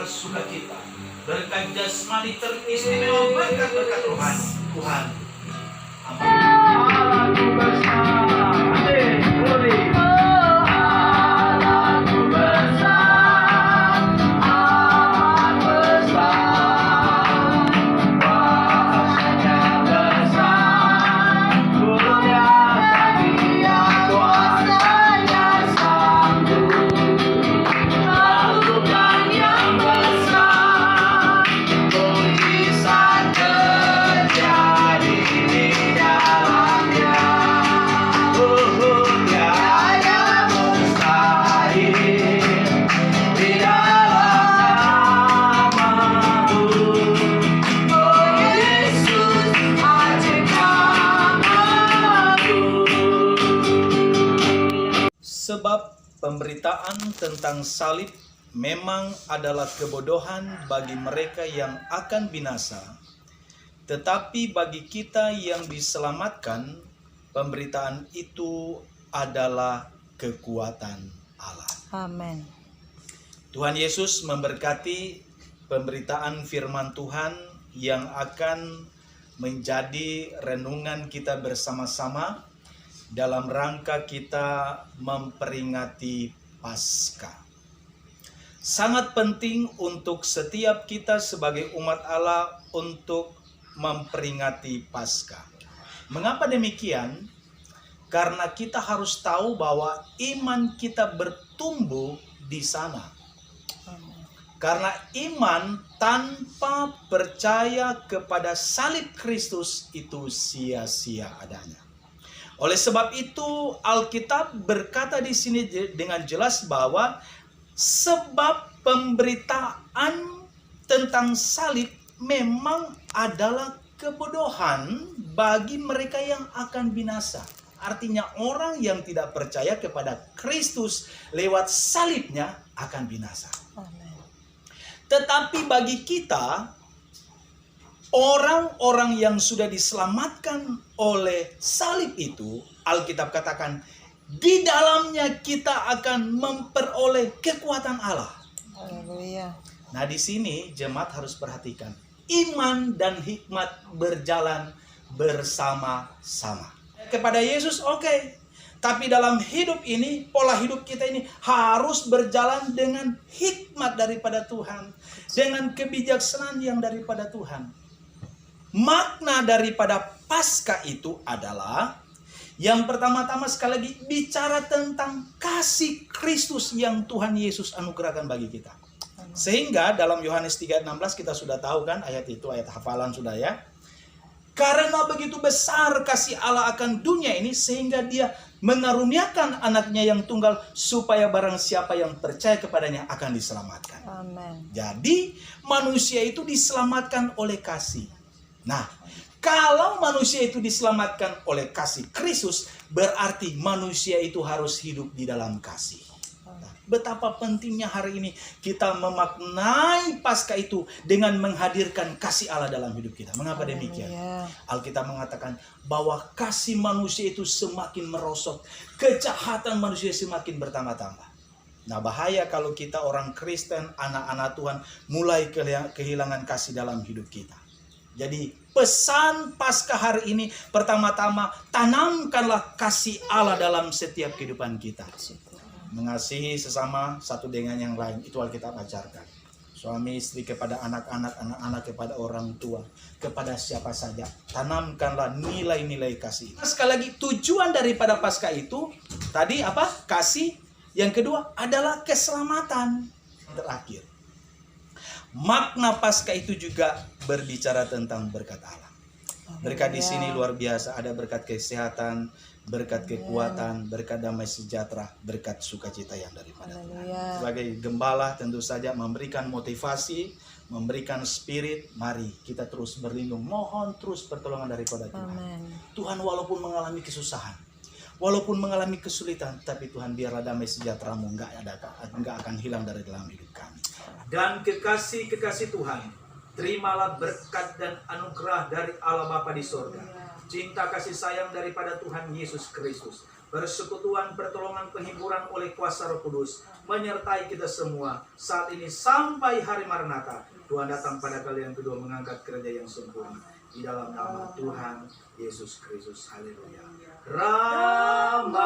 berkat sukacita, berkat jasmani teristimewa, berkat-berkat rohani Tuhan. Sebab pemberitaan tentang salib memang adalah kebodohan bagi mereka yang akan binasa, tetapi bagi kita yang diselamatkan, pemberitaan itu adalah kekuatan Allah. Amin. Tuhan Yesus memberkati pemberitaan firman Tuhan yang akan menjadi renungan kita bersama-sama dalam rangka kita memperingati Paskah. Sangat penting untuk setiap kita sebagai umat Allah untuk memperingati Paskah. Mengapa demikian? Karena kita harus tahu bahwa iman kita bertumbuh di sana. Karena iman tanpa percaya kepada salib Kristus itu sia-sia adanya. Oleh sebab itu Alkitab berkata di sini dengan jelas bahwa sebab pemberitaan tentang salib memang adalah kebodohan bagi mereka yang akan binasa. Artinya orang yang tidak percaya kepada Kristus lewat salibnya akan binasa. Amin. Tetapi bagi kita, orang-orang yang sudah diselamatkan oleh salib itu, Alkitab katakan, di dalamnya kita akan memperoleh kekuatan Allah. Haleluya. Nah, di sini jemaat harus perhatikan, iman dan hikmat berjalan bersama-sama. Kepada Yesus oke. Tapi dalam hidup ini, pola hidup kita ini harus berjalan dengan hikmat daripada Tuhan, dengan kebijaksanaan yang daripada Tuhan. Makna daripada Paskah itu adalah yang pertama-tama sekali lagi bicara tentang kasih Kristus yang Tuhan Yesus anugerahkan bagi kita. Sehingga dalam Yohanes 3:16 kita sudah tahu kan ayat itu, ayat hafalan sudah ya. Karena begitu besar kasih Allah akan dunia ini sehingga dia mengaruniakan anaknya yang tunggal supaya barang siapa yang percaya kepadanya akan diselamatkan. Amin. Jadi manusia itu diselamatkan oleh kasih. Nah, kalau manusia itu diselamatkan oleh kasih Kristus, berarti manusia itu harus hidup di dalam kasih. Nah, betapa pentingnya hari ini kita memaknai Paskah itu dengan menghadirkan kasih Allah dalam hidup kita. Mengapa demikian? Alkitab mengatakan bahwa kasih manusia itu semakin merosot, kejahatan manusia semakin bertambah-tambah. Nah, bahaya kalau kita orang Kristen, anak-anak Tuhan, mulai kehilangan kasih dalam hidup kita. Jadi pesan Paskah hari ini pertama-tama tanamkanlah kasih Allah dalam setiap kehidupan kita. Mengasihi sesama satu dengan yang lain, itu Alkitab ajarkan. Suami istri kepada anak-anak, anak-anak kepada orang tua, kepada siapa saja. Tanamkanlah nilai-nilai kasih. Sekali lagi tujuan daripada Paskah itu tadi apa? Kasih. Yang kedua adalah keselamatan. Terakhir, makna Paskah itu juga berbicara tentang berkat Allah. Berkat di sini luar biasa, ada berkat kesehatan, berkat kekuatan, berkat damai sejahtera, berkat sukacita yang daripada Tuhan. Sebagai gembala tentu saja memberikan motivasi, memberikan spirit, mari kita terus berlindung, mohon terus pertolongan daripada Tuhan. Amen. Tuhan walaupun mengalami kesusahan, walaupun mengalami kesulitan, tapi Tuhan biarlah damai sejahtera-Mu enggak akan hilang dari dalam hidup kami. Dan kekasih-kekasih Tuhan, terimalah berkat dan anugerah dari Allah Bapa di sorga, cinta kasih sayang daripada Tuhan Yesus Kristus, persekutuan, pertolongan, penghiburan oleh kuasa Roh Kudus menyertai kita semua saat ini sampai hari Maranatha. Tuhan datang pada kali yang kedua mengangkat kerja yang sempurna. Di dalam nama Tuhan Yesus Kristus. Haleluya. Ramathe